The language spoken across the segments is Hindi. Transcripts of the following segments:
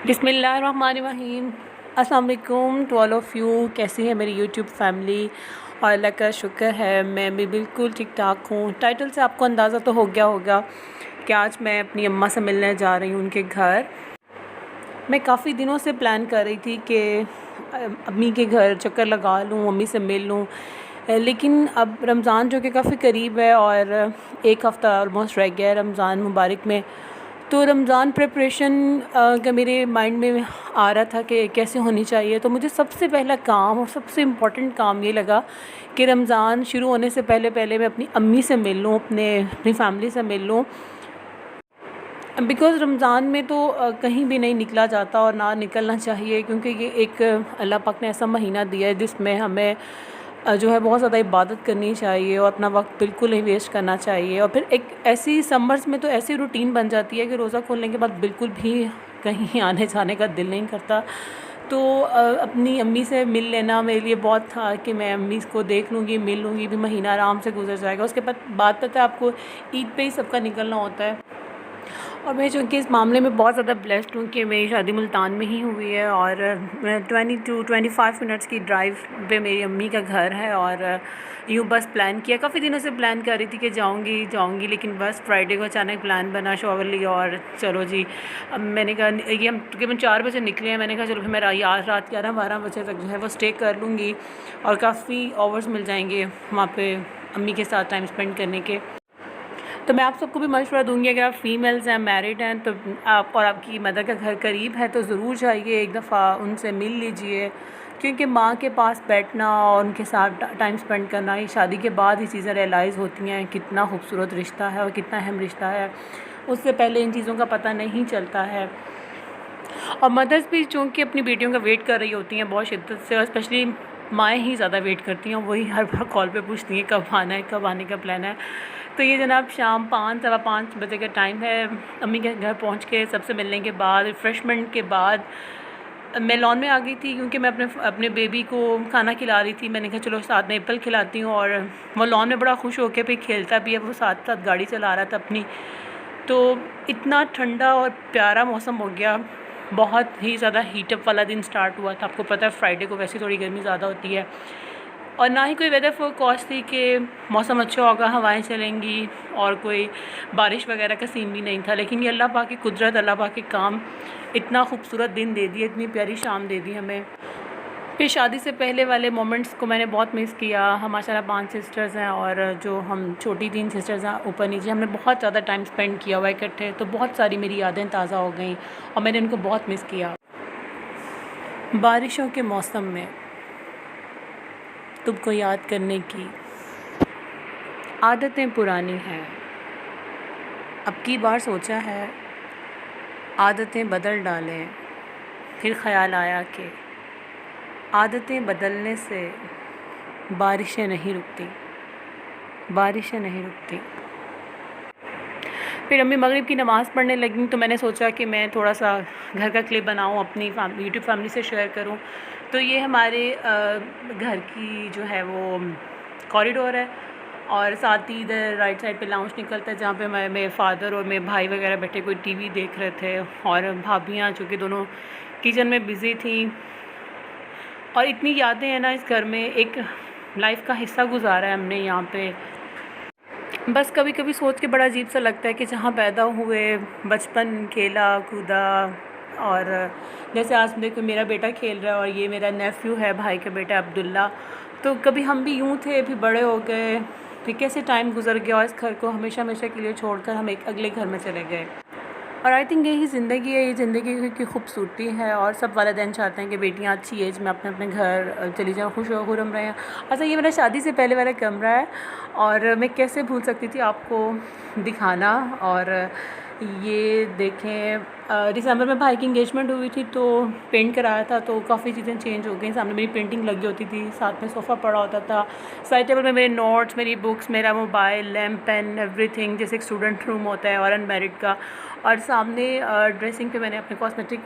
बिस्मिल्लाहिर्रहमानिर्रहीम। अस्सलाम वालेकुम टू ऑल ऑफ़ यू। कैसी है मेरी यूट्यूब फैमिली? और अल्लाह का शुक्र है मैं भी बिल्कुल ठीक ठाक हूँ। टाइटल से आपको अंदाज़ा तो हो गया होगा कि आज मैं अपनी अम्मा से मिलने जा रही हूँ उनके घर। मैं काफ़ी दिनों से प्लान कर रही थी कि अम्मी के घर चक्कर लगा लूँ, अम्मी से मिल लूँ, लेकिन अब रमज़ान जो कि काफ़ी करीब है और एक हफ़्ता ऑलमोस्ट रह गया है रमज़ान मुबारक में। तो रमज़ान प्रिपरेशन का मेरे माइंड में आ रहा था कि कैसे होनी चाहिए। तो मुझे सबसे पहला काम और सबसे इम्पोर्टेंट काम ये लगा कि रमज़ान शुरू होने से पहले पहले मैं अपनी अम्मी से मिल लूँ, अपनी फैमिली से मिल लूँ। बिकॉज़ रमज़ान में तो कहीं भी नहीं निकला जाता और ना निकलना चाहिए, क्योंकि ये एक अल्लाह पाक ने ऐसा महीना दिया है जिसमें हमें जो है बहुत ज़्यादा इबादत करनी चाहिए और अपना वक्त बिल्कुल नहीं वेस्ट करना चाहिए। और फिर एक ऐसी समर्स में तो ऐसी रूटीन बन जाती है कि रोज़ा खोलने के बाद बिल्कुल भी कहीं आने जाने का दिल नहीं करता। तो अपनी अम्मी से मिल लेना मेरे लिए बहुत था कि मैं अम्मी को देख लूँगी, मिल लूँगी, भी महीना आराम से गुजर जाएगा। उसके बाद पता है आपको, ईद पे ही सबका निकलना होता है। और मैं चूँकि इस मामले में बहुत ज़्यादा ब्लेस्ड हूँ कि मेरी शादी मुल्तान में ही हुई है और 20 to 25 मिनट्स की ड्राइव पे मेरी अम्मी का घर है। और यूँ बस प्लान किया, काफ़ी दिनों से प्लान कर रही थी कि जाऊँगी, लेकिन बस फ्राइडे को अचानक प्लान बना, शॉवर लिया और चलो जी। अब मैंने कहा ये हम तकरीबन 4 बजे निकले हैं, मैंने कहा चलो फिर मैं रात 11-12 बजे तक जो है वो स्टे कर लूँगी और काफ़ी आवर्स मिल जाएंगे वहाँ पे अम्मी के साथ टाइम स्पेंड करने के। तो मैं आप सबको भी मशवरा दूँगी, अगर आप फ़ीमेल्स हैं, मैरिड हैं, तो आप और आपकी मदर का घर करीब है तो ज़रूर जाइए, एक दफ़ा उनसे मिल लीजिए, क्योंकि माँ के पास बैठना और उनके साथ टाइम स्पेंड करना, ये शादी के बाद ही चीज़ें रियलाइज़ होती हैं कितना खूबसूरत रिश्ता है और कितना अहम रिश्ता है। उससे पहले इन चीज़ों का पता नहीं चलता है। और मदर्स भी चूँकि अपनी बेटियों का वेट कर रही होती हैं बहुत शिद्दत से, और स्पेशली माएँ ही ज़्यादा वेट करती हैं, वही हर बार कॉल पे पूछती हैं कब आना है, कब आने का प्लान है। तो ये जनाब शाम 5 सवा 5 बजे का टाइम है। अम्मी के घर पहुंच के सबसे मिलने के बाद, रिफ़्रेशमेंट के बाद, मैं लॉन में आ गई थी क्योंकि मैं अपने बेबी को खाना खिला रही थी। मैंने कहा चलो साथ में एप्पल खिलाती हूँ, और वो लॉन में बड़ा खुश होकर फिर खेलता भी है, वो साथ साथ गाड़ी चला रहा था अपनी। तो इतना ठंडा और प्यारा मौसम हो गया, बहुत ही ज़्यादा हीटअप वाला दिन स्टार्ट हुआ था। आपको पता है फ्राइडे को वैसे थोड़ी गर्मी ज़्यादा होती है, और ना ही कोई वेदर फोरकास्ट थी कि मौसम अच्छा होगा, हवाएं चलेंगी, और कोई बारिश वगैरह का सीन भी नहीं था। लेकिन ये अल्लाह पाक की कुदरत, अल्लाह पाक के काम, इतना खूबसूरत दिन दे दिया, इतनी प्यारी शाम दे दी हमें। फिर शादी से पहले वाले मोमेंट्स को मैंने बहुत मिस किया। हम माशाल्लाह 5 सिस्टर्स हैं, और जो हम छोटी 3 सिस्टर्स हैं ऊपर नीचे, हमने बहुत ज़्यादा टाइम स्पेंड किया हुआ इकट्ठे। तो बहुत सारी मेरी यादें ताज़ा हो गई और मैंने उनको बहुत मिस किया। बारिशों के मौसम में तुमको याद करने की आदतें पुरानी हैं, अब की बार सोचा है आदतें बदल डालें। फिर ख़्याल आया कि आदतें बदलने से बारिशें नहीं रुकती, बारिशें नहीं रुकती। फिर अम्मी मगरिब की नमाज़ पढ़ने लगी, तो मैंने सोचा कि मैं थोड़ा सा घर का क्लिप बनाऊँ, अपनी यूट्यूब फैमिली से शेयर करूँ। तो ये हमारे घर की जो है वो कॉरिडोर है, और साथ ही इधर राइट साइड पे लाउंज निकलता है, जहाँ पे मेरे फादर और मेरे भाई वगैरह बैठे कोई टीवी देख रहे थे, और भाभियाँ जो कि दोनों किचन में बिज़ी थी। और इतनी यादें हैं ना इस घर में, एक लाइफ का हिस्सा गुजारा है हमने यहाँ पे। बस कभी कभी सोच के बड़ा अजीब सा लगता है कि जहाँ पैदा हुए, बचपन खेला कूदा, और जैसे आज देखो मेरा बेटा खेल रहा है और ये मेरा नेफ्यू है, भाई का बेटा अब्दुल्ला। तो कभी हम भी यूँ थे, फिर बड़े हो गए, फिर कैसे टाइम गुजर गया और इस घर को हमेशा हमेशा के लिए छोड़कर हम एक अगले घर में चले गए। और आई थिंक यही ज़िंदगी है, ये ज़िंदगी की खूबसूरती है। और सब वालिदैन चाहते हैं कि बेटियां अच्छी एज में अपने अपने घर चली जाएँ, खुश खुरम रहें। अच्छा, ये मेरा शादी से पहले वाला कमरा है, और मैं कैसे भूल सकती थी आपको दिखाना। और ये देखें, दिसंबर में भाई की इंगेजमेंट हुई थी, तो पेंट कराया था, तो काफ़ी चीज़ें चेंज हो गई। सामने मेरी पेंटिंग लगी होती थी, साथ में सोफ़ा पड़ा होता था, साइड टेबल में मेरे नोट्स, मेरी बुक्स, मेरा मोबाइल, लैम्प, पेन, एवरीथिंग, जैसे एक स्टूडेंट रूम होता है और अनमैरिड का। और सामने ड्रेसिंग पे मैंने अपने कॉस्मेटिक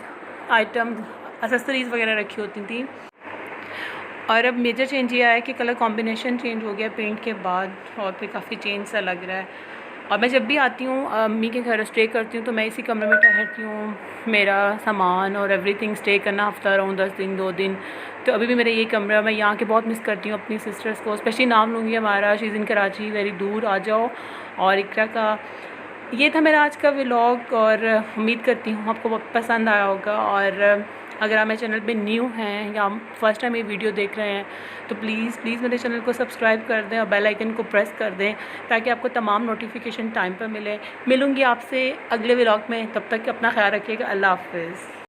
आइटम, एक्सेसरीज़ वगैरह रखी होती थी। और अब मेजर चेंज ये आया कि कलर कॉम्बिनेशन चेंज हो गया पेंट के बाद, और फिर काफ़ी चेंज सा लग रहा है। और मैं जब भी आती हूँ अम्मी के घर स्टे करती हूँ तो मैं इसी कमरे में ठहरती हूँ। मेरा सामान और एवरीथिंग स्टे करना हफ़्ता रहूँ 10 दिन 2 दिन, तो अभी भी मेरा यही कमरा, मैं यहाँ के बहुत मिस करती हूँ अपनी सिस्टर्स को। स्पेशली नाम लूँगी हमारा, she is in Karachi, very दूर, आ जाओ। और इकरा का ये था मेरा आज का व्लॉग, और उम्मीद करती हूँ आपको बहुत पसंद आया होगा। और अगर आप मेरे चैनल पे न्यू हैं या फर्स्ट टाइम ये वीडियो देख रहे हैं तो प्लीज़ प्लीज़ मेरे चैनल को सब्सक्राइब कर दें और बेल आइकन को प्रेस कर दें ताकि आपको तमाम नोटिफिकेशन टाइम पर मिले। मिलूँगी आपसे अगले व्लॉग में, तब तक अपना ख्याल रखिएगा। अल्लाह हाफ़िज़।